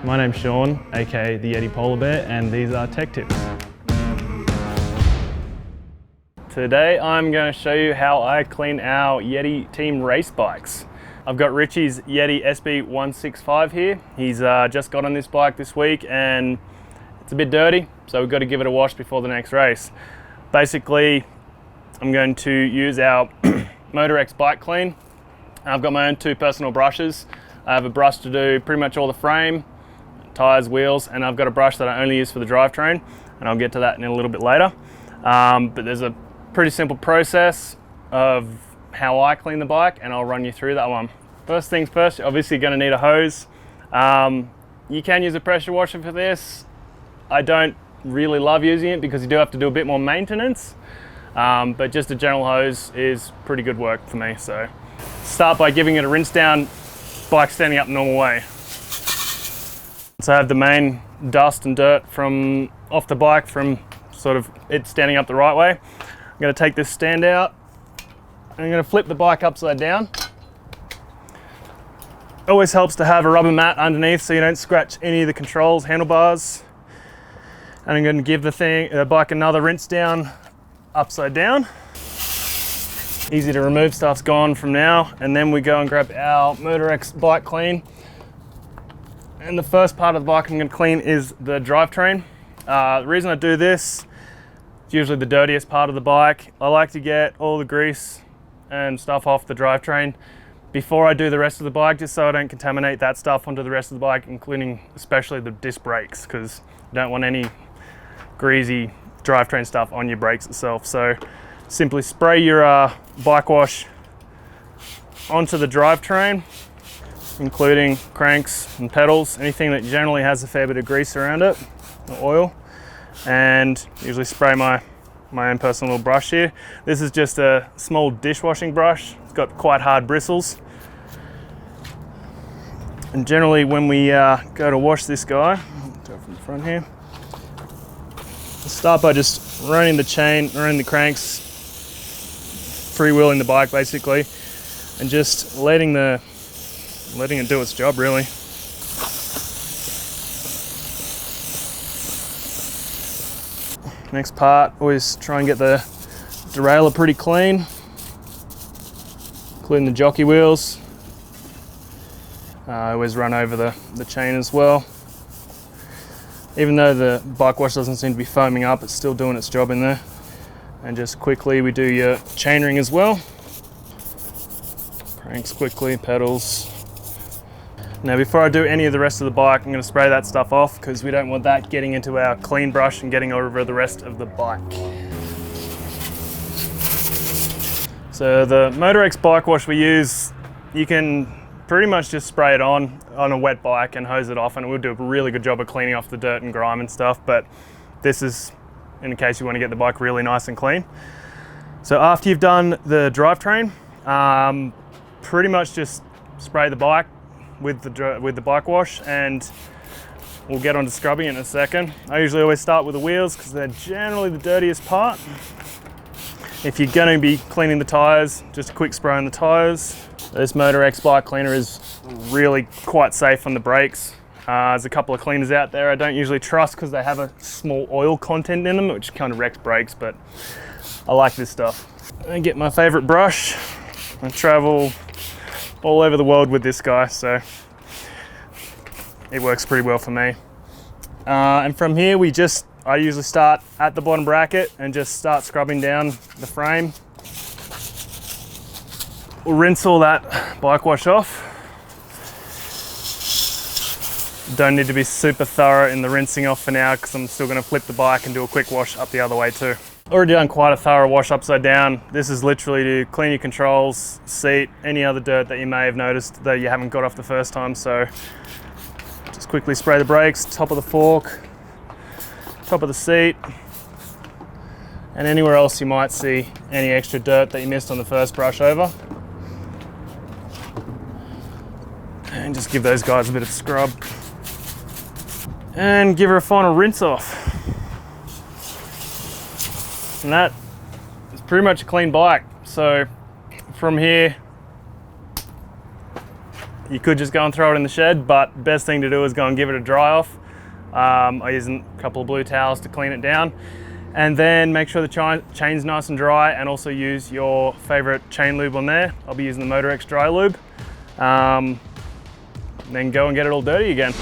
My name's Sean, aka the Yeti Polar Bear, and these are tech tips. Today I'm going to show you how I clean our Yeti team race bikes. I've got Richie's Yeti SB165 here. He's just got on this bike this week and it's a bit dirty, so we've got to give it a wash before the next race. Basically, I'm going to use our MotorX bike clean. I've got my own 2 personal brushes. I have a brush to do pretty much all the frame, tires, wheels, and I've got a brush that I only use for the drivetrain, and I'll get to that in a little bit later. But there's a pretty simple process of how I clean the bike, and I'll run you through that one. First things first, you're obviously going to need a hose. You can use a pressure washer for this. I don't really love using it because you do have to do a bit more maintenance, but just a general hose is pretty good work for me. So start by giving it a rinse down, bike standing up the normal way. So I have the main dust and dirt from off the bike from sort of it standing up the right way. I'm going to take this stand out and I'm going to flip the bike upside down. Always helps to have a rubber mat underneath so you don't scratch any of the controls, handlebars. And I'm going to give the bike another rinse down upside down. Easy to remove, stuff's gone from now. And then we go and grab our MotorX bike clean. And the first part of the bike I'm going to clean is the drivetrain. The reason I do this, it's usually the dirtiest part of the bike. I like to get all the grease and stuff off the drivetrain before I do the rest of the bike, just so I don't contaminate that stuff onto the rest of the bike, including especially the disc brakes, because I don't want any greasy drivetrain stuff on your brakes itself. So simply spray your bike wash onto the drivetrain, including cranks and pedals, anything that generally has a fair bit of grease around it, or oil. And usually spray my own personal little brush here. This is just a small dishwashing brush. It's got quite hard bristles. And generally when we go to wash this guy, go from the front here, start by just running the chain, running the cranks, freewheeling the bike basically, and just letting it do its job really. Next part, always try and get the derailleur pretty clean, including the jockey wheels. I always run over the chain as well. Even though the bike wash doesn't seem to be foaming up, it's still doing its job in there. And just quickly we do your chainring as well. Cranks quickly, pedals. Now before I do any of the rest of the bike, I'm going to spray that stuff off because we don't want that getting into our clean brush and getting over the rest of the bike. So the MotorX bike wash we use, you can pretty much just spray it on a wet bike and hose it off, and it will do a really good job of cleaning off the dirt and grime and stuff, but this is in case you want to get the bike really nice and clean. So after you've done the drivetrain, pretty much just spray the bike with the bike wash, and we'll get on to scrubbing in a second. I usually always start with the wheels because they're generally the dirtiest part. If you're going to be cleaning the tires, just a quick spray on the tires. This MotorX bike cleaner is really quite safe on the brakes. There's a couple of cleaners out there I don't usually trust because they have a small oil content in them, which kind of wrecks brakes, but I like this stuff. I get my favorite brush. I travel all over the world with this guy, so it works pretty well for me. And from here I usually start at the bottom bracket and just start scrubbing down the frame. We'll rinse all that bike wash off. Don't need to be super thorough in the rinsing off for now because I'm still going to flip the bike and do a quick wash up the other way too. Already done quite a thorough wash upside down. This is literally to clean your controls, seat, any other dirt that you may have noticed that you haven't got off the first time. So just quickly spray the brakes, top of the fork, top of the seat, and anywhere else you might see any extra dirt that you missed on the first brush over. And just give those guys a bit of scrub. And give her a final rinse off. And that is pretty much a clean bike. So from here, You could just go and throw it in the shed, but best thing to do is go and give it a dry off. I use a couple of blue towels to clean it down, and then make sure the chain's nice and dry, and also use your favorite chain lube on there. I'll be using the Motorex dry lube. Then go and get it all dirty again.